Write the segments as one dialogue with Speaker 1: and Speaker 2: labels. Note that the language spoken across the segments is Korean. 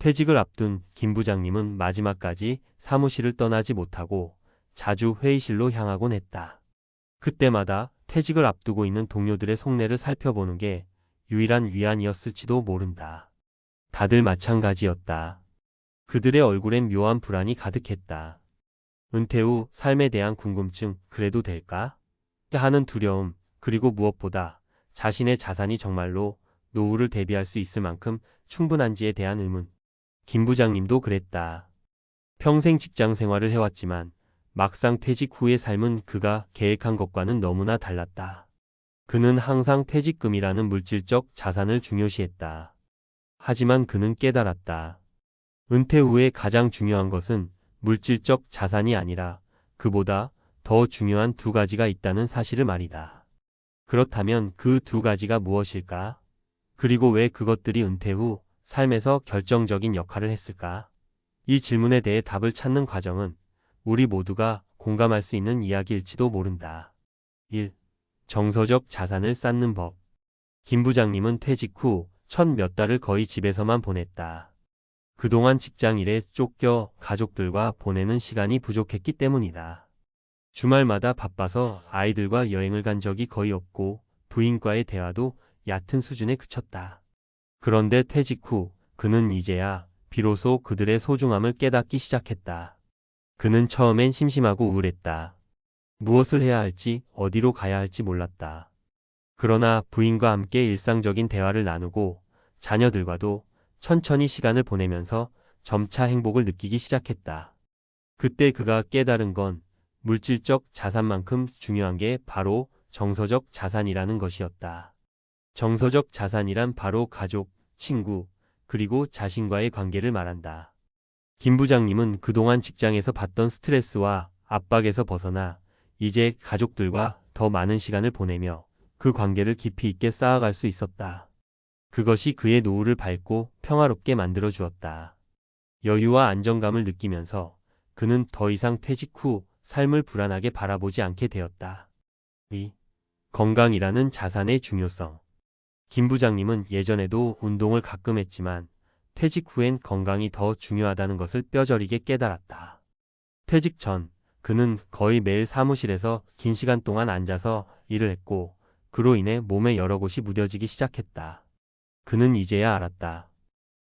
Speaker 1: 퇴직을 앞둔 김 부장님은 마지막까지 사무실을 떠나지 못하고 자주 회의실로 향하곤 했다. 그때마다 퇴직을 앞두고 있는 동료들의 속내를 살펴보는 게 유일한 위안이었을지도 모른다. 다들 마찬가지였다. 그들의 얼굴엔 묘한 불안이 가득했다. 은퇴 후 삶에 대한 궁금증, 그래도 될까? 하는 두려움, 그리고 무엇보다 자신의 자산이 정말로 노후를 대비할 수 있을 만큼 충분한지에 대한 의문. 김 부장님도 그랬다. 평생 직장 생활을 해왔지만 막상 퇴직 후의 삶은 그가 계획한 것과는 너무나 달랐다. 그는 항상 퇴직금이라는 물질적 자산을 중요시했다. 하지만 그는 깨달았다. 은퇴 후에 가장 중요한 것은 물질적 자산이 아니라 그보다 더 중요한 두 가지가 있다는 사실을 말이다. 그렇다면 그 두 가지가 무엇일까? 그리고 왜 그것들이 은퇴 후 삶에서 결정적인 역할을 했을까? 이 질문에 대해 답을 찾는 과정은 우리 모두가 공감할 수 있는 이야기일지도 모른다. 1. 정서적 자산을 쌓는 법. 김 부장님은 퇴직 후 첫 몇 달을 거의 집에서만 보냈다. 그동안 직장 일에 쫓겨 가족들과 보내는 시간이 부족했기 때문이다. 주말마다 바빠서 아이들과 여행을 간 적이 거의 없고 부인과의 대화도 얕은 수준에 그쳤다. 그런데 퇴직 후 그는 이제야 비로소 그들의 소중함을 깨닫기 시작했다. 그는 처음엔 심심하고 우울했다. 무엇을 해야 할지, 어디로 가야 할지 몰랐다. 그러나 부인과 함께 일상적인 대화를 나누고 자녀들과도 천천히 시간을 보내면서 점차 행복을 느끼기 시작했다. 그때 그가 깨달은 건 물질적 자산만큼 중요한 게 바로 정서적 자산이라는 것이었다. 정서적 자산이란 바로 가족, 친구, 그리고 자신과의 관계를 말한다. 김 부장님은 그동안 직장에서 받던 스트레스와 압박에서 벗어나 이제 가족들과 더 많은 시간을 보내며 그 관계를 깊이 있게 쌓아갈 수 있었다. 그것이 그의 노후를 밝고 평화롭게 만들어 주었다. 여유와 안정감을 느끼면서 그는 더 이상 퇴직 후 삶을 불안하게 바라보지 않게 되었다. 2. 건강이라는 자산의 중요성. 김 부장님은 예전에도 운동을 가끔 했지만 퇴직 후엔 건강이 더 중요하다는 것을 뼈저리게 깨달았다. 퇴직 전 그는 거의 매일 사무실에서 긴 시간 동안 앉아서 일을 했고 그로 인해 몸에 여러 곳이 무뎌지기 시작했다. 그는 이제야 알았다.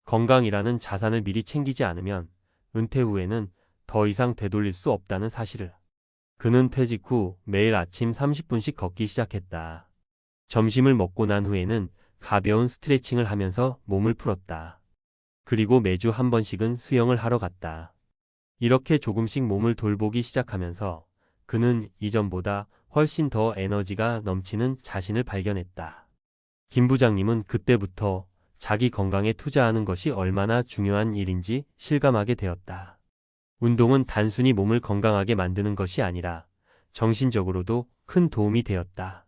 Speaker 1: 건강이라는 자산을 미리 챙기지 않으면 은퇴 후에는 더 이상 되돌릴 수 없다는 사실을. 그는 퇴직 후 매일 아침 30분씩 걷기 시작했다. 점심을 먹고 난 후에는 가벼운 스트레칭을 하면서 몸을 풀었다. 그리고 매주 한 번씩은 수영을 하러 갔다. 이렇게 조금씩 몸을 돌보기 시작하면서 그는 이전보다 훨씬 더 에너지가 넘치는 자신을 발견했다. 김 부장님은 그때부터 자기 건강에 투자하는 것이 얼마나 중요한 일인지 실감하게 되었다. 운동은 단순히 몸을 건강하게 만드는 것이 아니라 정신적으로도 큰 도움이 되었다.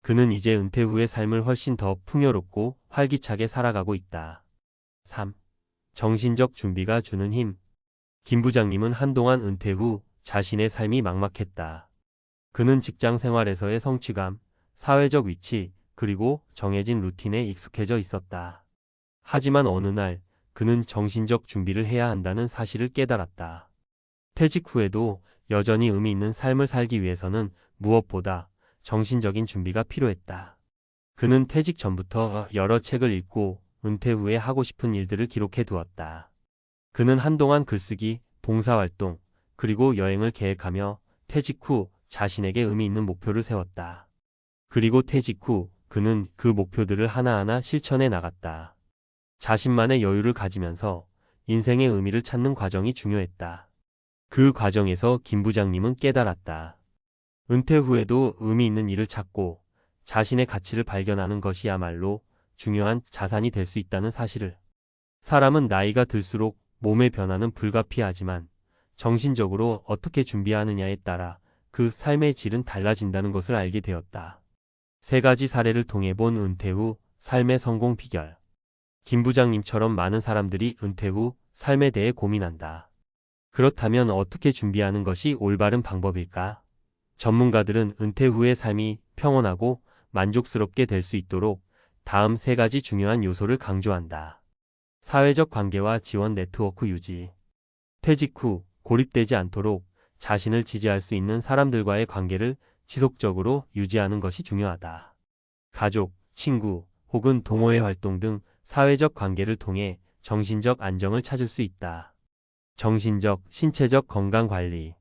Speaker 1: 그는 이제 은퇴 후의 삶을 훨씬 더 풍요롭고 활기차게 살아가고 있다. 3. 정신적 준비가 주는 힘. 김 부장님은 한동안 은퇴 후 자신의 삶이 막막했다. 그는 직장 생활에서의 성취감, 사회적 위치, 그리고 정해진 루틴에 익숙해져 있었다. 하지만 어느 날 그는 정신적 준비를 해야 한다는 사실을 깨달았다. 퇴직 후에도 여전히 의미 있는 삶을 살기 위해서는 무엇보다 정신적인 준비가 필요했다. 그는 퇴직 전부터 여러 책을 읽고 은퇴 후에 하고 싶은 일들을 기록해 두었다. 그는 한동안 글쓰기, 봉사활동, 그리고 여행을 계획하며 퇴직 후 자신에게 의미 있는 목표를 세웠다. 그리고 퇴직 후 그는 그 목표들을 하나하나 실천해 나갔다. 자신만의 여유를 가지면서 인생의 의미를 찾는 과정이 중요했다. 그 과정에서 김 부장님은 깨달았다. 은퇴 후에도 의미 있는 일을 찾고 자신의 가치를 발견하는 것이야말로 중요한 자산이 될 수 있다는 사실을. 사람은 나이가 들수록 몸의 변화는 불가피하지만 정신적으로 어떻게 준비하느냐에 따라 그 삶의 질은 달라진다는 것을 알게 되었다. 세 가지 사례를 통해 본 은퇴 후 삶의 성공 비결. 김 부장님처럼 많은 사람들이 은퇴 후 삶에 대해 고민한다. 그렇다면 어떻게 준비하는 것이 올바른 방법일까? 전문가들은 은퇴 후의 삶이 평온하고 만족스럽게 될 수 있도록 다음 세 가지 중요한 요소를 강조한다. 사회적 관계와 지원 네트워크 유지. 퇴직 후 고립되지 않도록 자신을 지지할 수 있는 사람들과의 관계를 지속적으로 유지하는 것이 중요하다. 가족, 친구 혹은 동호회 활동 등 사회적 관계를 통해 정신적 안정을 찾을 수 있다. 정신적, 신체적 건강 관리.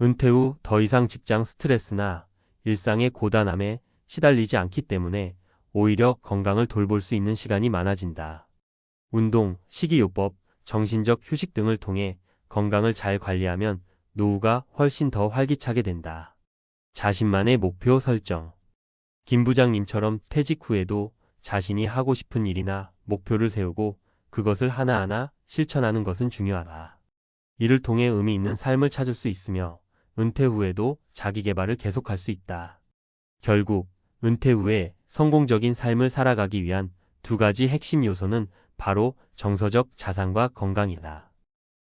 Speaker 1: 은퇴 후 더 이상 직장 스트레스나 일상의 고단함에 시달리지 않기 때문에 오히려 건강을 돌볼 수 있는 시간이 많아진다. 운동, 식이요법, 정신적 휴식 등을 통해 건강을 잘 관리하면 노후가 훨씬 더 활기차게 된다. 자신만의 목표 설정. 김 부장님처럼 퇴직 후에도 자신이 하고 싶은 일이나 목표를 세우고 그것을 하나하나 실천하는 것은 중요하다. 이를 통해 의미 있는 삶을 찾을 수 있으며 은퇴 후에도 자기 개발을 계속할 수 있다. 결국 은퇴 후에 성공적인 삶을 살아가기 위한 두 가지 핵심 요소는 바로 정서적 자산과 건강이다.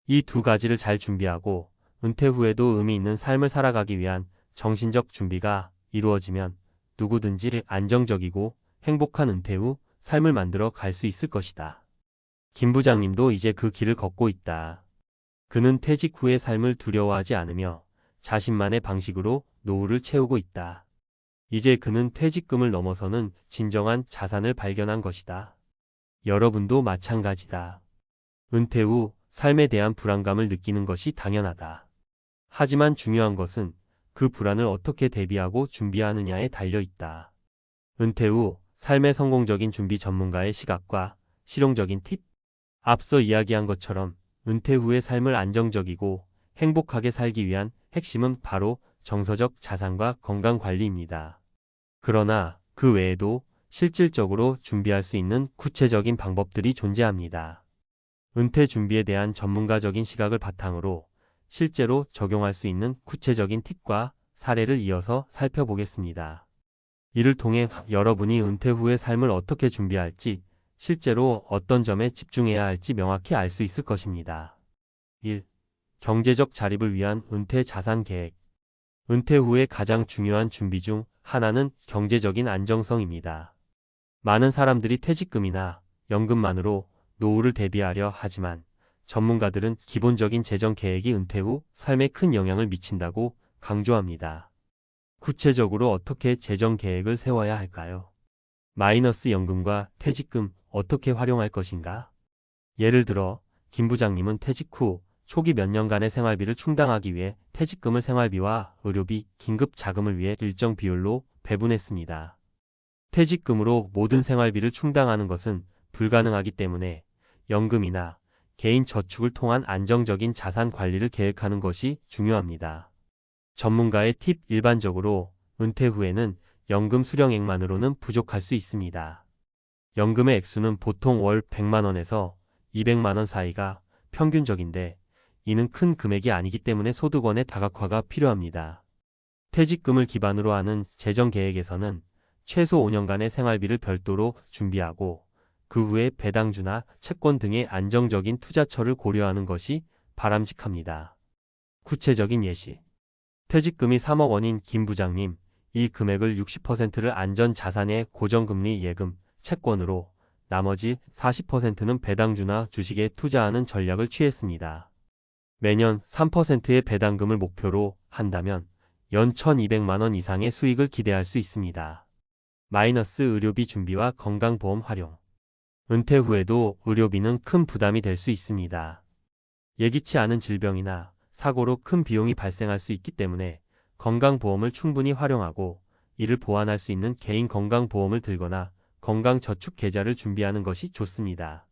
Speaker 1: 이 두 가지를 잘 준비하고 은퇴 후에도 의미 있는 삶을 살아가기 위한 정신적 준비가 이루어지면 누구든지 안정적이고 행복한 은퇴 후 삶을 만들어 갈 수 있을 것이다. 김 부장님도 이제 그 길을 걷고 있다. 그는 퇴직 후의 삶을 두려워하지 않으며 자신만의 방식으로 노후를 채우고 있다. 이제 그는 퇴직금을 넘어서는 진정한 자산을 발견한 것이다. 여러분도 마찬가지다. 은퇴 후 삶에 대한 불안감을 느끼는 것이 당연하다. 하지만 중요한 것은 그 불안을 어떻게 대비하고 준비하느냐에 달려 있다. 은퇴 후 삶의 성공적인 준비 전문가의 시각과 실용적인 팁. 앞서 이야기한 것처럼 은퇴 후의 삶을 안정적이고 행복하게 살기 위한 핵심은 바로 정서적 자산과 건강 관리입니다. 그러나 그 외에도 실질적으로 준비할 수 있는 구체적인 방법들이 존재합니다. 은퇴 준비에 대한 전문가적인 시각을 바탕으로 실제로 적용할 수 있는 구체적인 팁과 사례를 이어서 살펴보겠습니다. 이를 통해 여러분이 은퇴 후의 삶을 어떻게 준비할지, 실제로 어떤 점에 집중해야 할지 명확히 알 수 있을 것입니다. 1. 경제적 자립을 위한 은퇴 자산 계획. 은퇴 후에 가장 중요한 준비 중 하나는 경제적인 안정성입니다. 많은 사람들이 퇴직금이나 연금만으로 노후를 대비하려 하지만 전문가들은 기본적인 재정 계획이 은퇴 후 삶에 큰 영향을 미친다고 강조합니다. 구체적으로 어떻게 재정 계획을 세워야 할까요? 마이너스 연금과 퇴직금 어떻게 활용할 것인가? 예를 들어 김 부장님은 퇴직 후 초기 몇 년간의 생활비를 충당하기 위해 퇴직금을 생활비와 의료비, 긴급 자금을 위해 일정 비율로 배분했습니다. 퇴직금으로 모든 생활비를 충당하는 것은 불가능하기 때문에 연금이나 개인 저축을 통한 안정적인 자산 관리를 계획하는 것이 중요합니다. 전문가의 팁. 일반적으로 은퇴 후에는 연금 수령액만으로는 부족할 수 있습니다. 연금의 액수는 보통 월 100만 원에서 200만 원 사이가 평균적인데 이는 큰 금액이 아니기 때문에 소득원의 다각화가 필요합니다. 퇴직금을 기반으로 하는 재정 계획에서는 최소 5년간의 생활비를 별도로 준비하고 그 후에 배당주나 채권 등의 안정적인 투자처를 고려하는 것이 바람직합니다. 구체적인 예시. 퇴직금이 3억 원인 김 부장님, 이 금액을 60%를 안전자산의 고정금리 예금, 채권으로 나머지 40%는 배당주나 주식에 투자하는 전략을 취했습니다. 매년 3%의 배당금을 목표로 한다면 연 1,200만 원 이상의 수익을 기대할 수 있습니다. 마이너스 의료비 준비와 건강보험 활용. 은퇴 후에도 의료비는 큰 부담이 될 수 있습니다. 예기치 않은 질병이나 사고로 큰 비용이 발생할 수 있기 때문에 건강보험을 충분히 활용하고 이를 보완할 수 있는 개인 건강보험을 들거나 건강저축계좌를 준비하는 것이 좋습니다.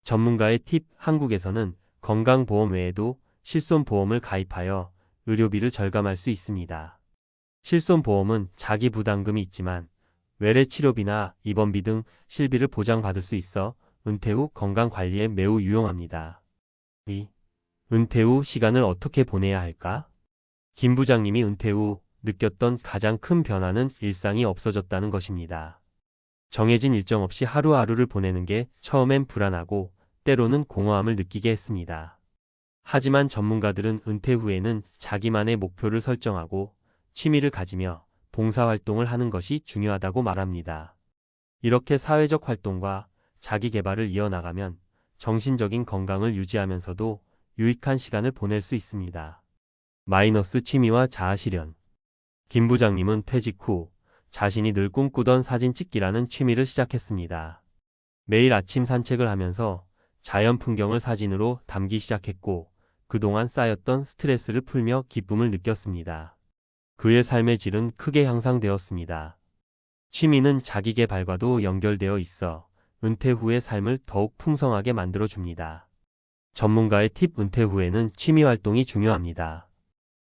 Speaker 1: 전문가의 팁. 한국에서는 건강보험 외에도 실손보험을 가입하여 의료비를 절감할 수 있습니다. 실손보험은 자기 부담금이 있지만 외래치료비나 입원비 등 실비를 보장받을 수 있어 은퇴 후 건강관리에 매우 유용합니다. 2. 은퇴 후 시간을 어떻게 보내야 할까? 김 부장님이 은퇴 후 느꼈던 가장 큰 변화는 일상이 없어졌다는 것입니다. 정해진 일정 없이 하루하루를 보내는 게 처음엔 불안하고 때로는 공허함을 느끼게 했습니다. 하지만 전문가들은 은퇴 후에는 자기만의 목표를 설정하고 취미를 가지며 봉사활동을 하는 것이 중요하다고 말합니다. 이렇게 사회적 활동과 자기 개발을 이어나가면 정신적인 건강을 유지하면서도 유익한 시간을 보낼 수 있습니다. 마이너스 취미와 자아실현. 김 부장님은 퇴직 후 자신이 늘 꿈꾸던 사진 찍기라는 취미를 시작했습니다. 매일 아침 산책을 하면서 자연 풍경을 사진으로 담기 시작했고 그동안 쌓였던 스트레스를 풀며 기쁨을 느꼈습니다. 그의 삶의 질은 크게 향상되었습니다. 취미는 자기 개발과도 연결되어 있어 은퇴 후의 삶을 더욱 풍성하게 만들어줍니다. 전문가의 팁. 은퇴 후에는 취미 활동이 중요합니다.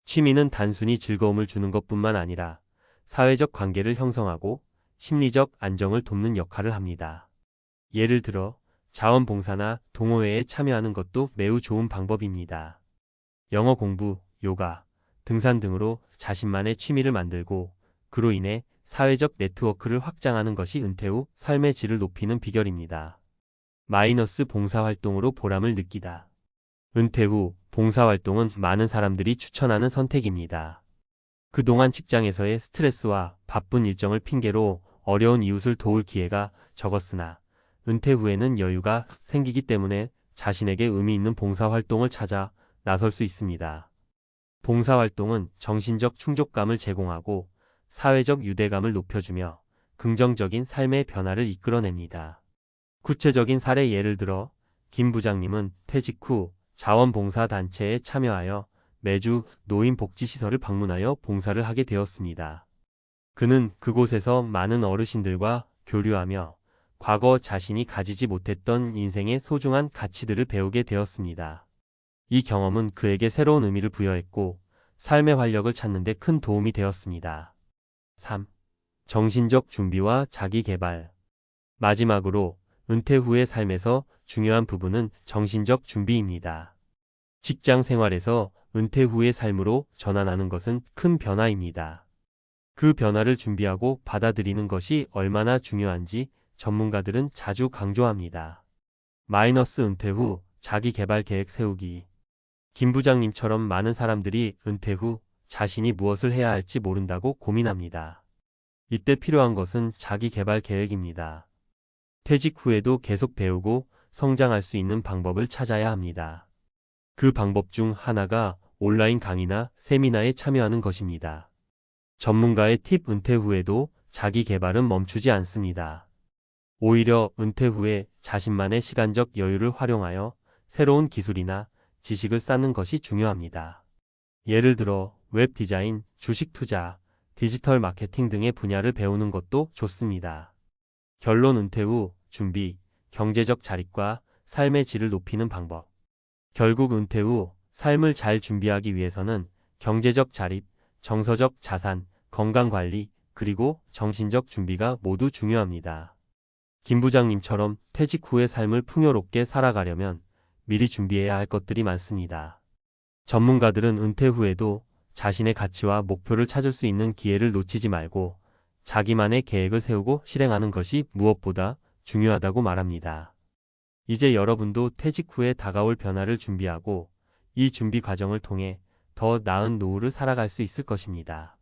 Speaker 1: 취미는 단순히 즐거움을 주는 것뿐만 아니라 사회적 관계를 형성하고 심리적 안정을 돕는 역할을 합니다. 예를 들어 자원봉사나 동호회에 참여하는 것도 매우 좋은 방법입니다. 영어 공부, 요가, 등산 등으로 자신만의 취미를 만들고 그로 인해 사회적 네트워크를 확장하는 것이 은퇴 후 삶의 질을 높이는 비결입니다. 마이너스 봉사활동으로 보람을 느끼다. 은퇴 후 봉사활동은 많은 사람들이 추천하는 선택입니다. 그동안 직장에서의 스트레스와 바쁜 일정을 핑계로 어려운 이웃을 도울 기회가 적었으나 은퇴 후에는 여유가 생기기 때문에 자신에게 의미 있는 봉사활동을 찾아 나설 수 있습니다. 봉사활동은 정신적 충족감을 제공하고 사회적 유대감을 높여주며 긍정적인 삶의 변화를 이끌어냅니다. 구체적인 사례. 예를 들어 김 부장님은 퇴직 후 자원봉사단체에 참여하여 매주 노인복지시설을 방문하여 봉사를 하게 되었습니다. 그는 그곳에서 많은 어르신들과 교류하며 과거 자신이 가지지 못했던 인생의 소중한 가치들을 배우게 되었습니다. 이 경험은 그에게 새로운 의미를 부여했고 삶의 활력을 찾는 데 큰 도움이 되었습니다. 3. 정신적 준비와 자기 개발. 마지막으로 은퇴 후의 삶에서 중요한 부분은 정신적 준비입니다. 직장 생활에서 은퇴 후의 삶으로 전환하는 것은 큰 변화입니다. 그 변화를 준비하고 받아들이는 것이 얼마나 중요한지 전문가들은 자주 강조합니다. 마이너스 은퇴 후 자기 개발 계획 세우기. 김 부장님처럼 많은 사람들이 은퇴 후 자신이 무엇을 해야 할지 모른다고 고민합니다. 이때 필요한 것은 자기 개발 계획입니다. 퇴직 후에도 계속 배우고 성장할 수 있는 방법을 찾아야 합니다. 그 방법 중 하나가 온라인 강의나 세미나에 참여하는 것입니다. 전문가의 팁. 은퇴 후에도 자기 개발은 멈추지 않습니다. 오히려 은퇴 후에 자신만의 시간적 여유를 활용하여 새로운 기술이나 지식을 쌓는 것이 중요합니다. 예를 들어 웹 디자인, 주식 투자, 디지털 마케팅 등의 분야를 배우는 것도 좋습니다. 결론. 은퇴 후 준비, 경제적 자립과 삶의 질을 높이는 방법. 결국 은퇴 후 삶을 잘 준비하기 위해서는 경제적 자립, 정서적 자산, 건강관리, 그리고 정신적 준비가 모두 중요합니다. 김 부장님처럼 퇴직 후의 삶을 풍요롭게 살아가려면 미리 준비해야 할 것들이 많습니다. 전문가들은 은퇴 후에도 자신의 가치와 목표를 찾을 수 있는 기회를 놓치지 말고 자기만의 계획을 세우고 실행하는 것이 무엇보다 중요하다고 말합니다. 이제 여러분도 퇴직 후에 다가올 변화를 준비하고 이 준비 과정을 통해 더 나은 노후를 살아갈 수 있을 것입니다.